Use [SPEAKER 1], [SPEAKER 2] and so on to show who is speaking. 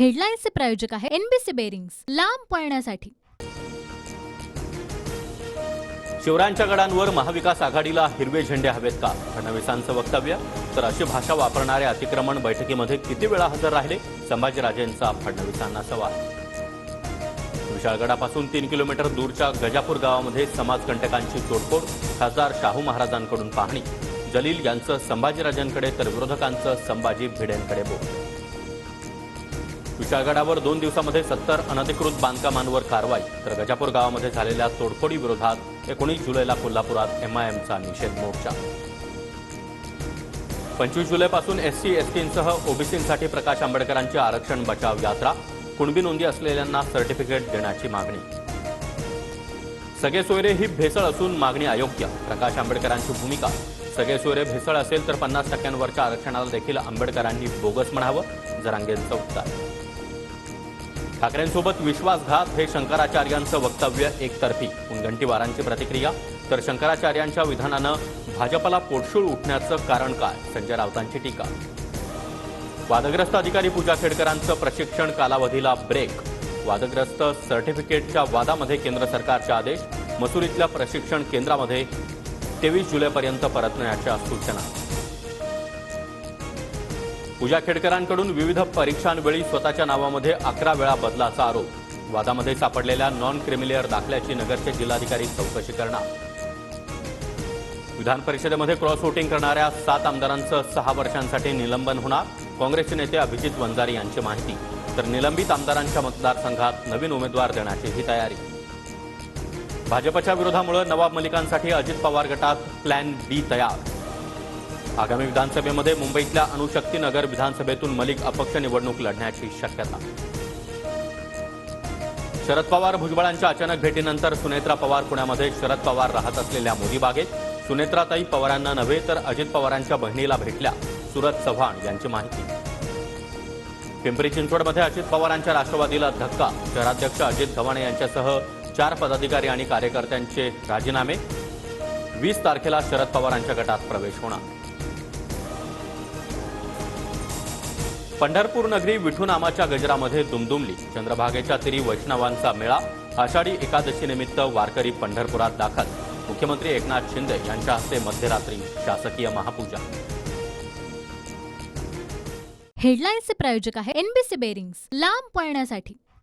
[SPEAKER 1] हेडलाईन्सचे प्रायोजक आहे NBC bearings, लांब पळण्यासाठी।
[SPEAKER 2] शिवरायांच्या गडांवर महाविकास आघाडीला हिरवे झेंडे हवेत का? फडणवीसांचं वक्तव्य। तर अशी भाषा वापरणारे अतिक्रमण बैठकीमध्ये किती वेळा हजर राहिले? संभाजीराजेंचा फडणवीसांना सवाल। विशाळगडापासून 3 किलोमीटर दूरच्या गजापूर गावामध्ये समाजकंटकांची तोडफोड, खासदार शाहू महाराजांकडून पाहणी। जलील यांचं संभाजीराजांकडे तर विरोधकांचं संभाजी भिडेंकडे बोट। विशाळगडावर 2 दिवसांमध्ये 70 अनधिकृत बांधकामांवर कारवाई। तर गजापूर गावामध्ये झालेल्या तोडफोडी विरोधात 19 जुलैला कोल्हापुरात एमआयएमचा निषेध मोर्चा। 25 जुलैपासून एससी एसटींसह ओबीसींसाठी प्रकाश आंबेडकरांची आरक्षण बचाव यात्रा। कुणबी नोंदी असलेल्यांना सर्टिफिकेट देण्याची मागणी। सगळे सोयरे ही भेसळ असून मागणी अयोग्य, प्रकाश आंबेडकरांची भूमिका। सगळे सोयरे भेसळ असेल तर 50% आरक्षणाला देखील आंबेडकरांनी बोगस म्हणावं, जरांगेंचं उत्तर। ठाकरेंसोबत विश्वासघात हे शंकराचार्यांचं वक्तव्य एकतर्फी, मुनगंटीवारांची प्रतिक्रिया। तर शंकराचार्यांच्या विधानानं भाजपला पोटशूळ उठण्याचं कारण काय? संजय राऊतांची टीका। वादग्रस्त अधिकारी पूजा खेडकरांचं प्रशिक्षण कालावधीला ब्रेक। वादग्रस्त सर्टिफिकेटच्या वादामध्ये केंद्र सरकारचे आदेश। मसुरीतल्या प्रशिक्षण केंद्रामध्ये 23 जुलैपर्यंत परतण्याच्या सूचना। पूजा खेडकरांकडून विविध परीक्षांवेळी स्वतःच्या नावामध्ये 11 वेळा बदलाचा आरोप। वादामध्ये सापडलेल्या नॉन क्रिमिलियर दाखल्याची नगरचे जिल्हाधिकारी चौकशी करणार। विधान परिषदेमध्ये क्रॉस वोटिंग करणाऱ्या 7 आमदारांचं 6 वर्षांसाठी निलंबन होणार। काँग्रेसचे नेते अभिजित वंजारी यांची माहिती। तर निलंबित आमदारांच्या मतदारसंघात नवीन उमेदवार देण्याचीही तयारी। भाजपच्या विरोधामुळे नवाब मलिकांसाठी अजित पवार गटात प्लॅन बी तयार। आगामी विधानसभेमध्ये मुंबईतल्या अणुशक्तीनगर विधानसभेतून मलिक अपक्ष निवडणूक लढण्याची शक्यता। शरद पवार भुजबळांच्या अचानक भेटीनंतर सुनेत्रा पवार पुण्यामध्ये शरद पवार राहत असलेल्या मोदी बागेत। सुनेत्राताई पवारांना नव्हे तर अजित पवारांच्या बहिणीला भेटल्या, सुरत चव्हाण यांची माहिती। पिंपरी चिंचवडमध्ये अजित पवारांच्या राष्ट्रवादीला धक्का। शहराध्यक्ष अजित गव्हाणे यांच्यासह 4 पदाधिकारी आणि कार्यकर्त्यांचे राजीनामे। 20 तारखेला शरद पवारांच्या गटात प्रवेश होणार। पंढरपूर नगरी विठूनामाच्या गजरामध्ये दुमदुमली। चंद्रभागेच्या तिरी वैष्णवांचा मेळा। आषाढी एकादशीनिमित्त वारकरी पंढरपुरात दाखल। मुख्यमंत्री एकनाथ शिंदे यांच्या हस्ते मध्यरात्री शासकीय महापूजा।
[SPEAKER 1] हेडलाईन्सचे प्रायोजक आहे एनबीसी बेरिंग्स, लांब पळण्यासाठी।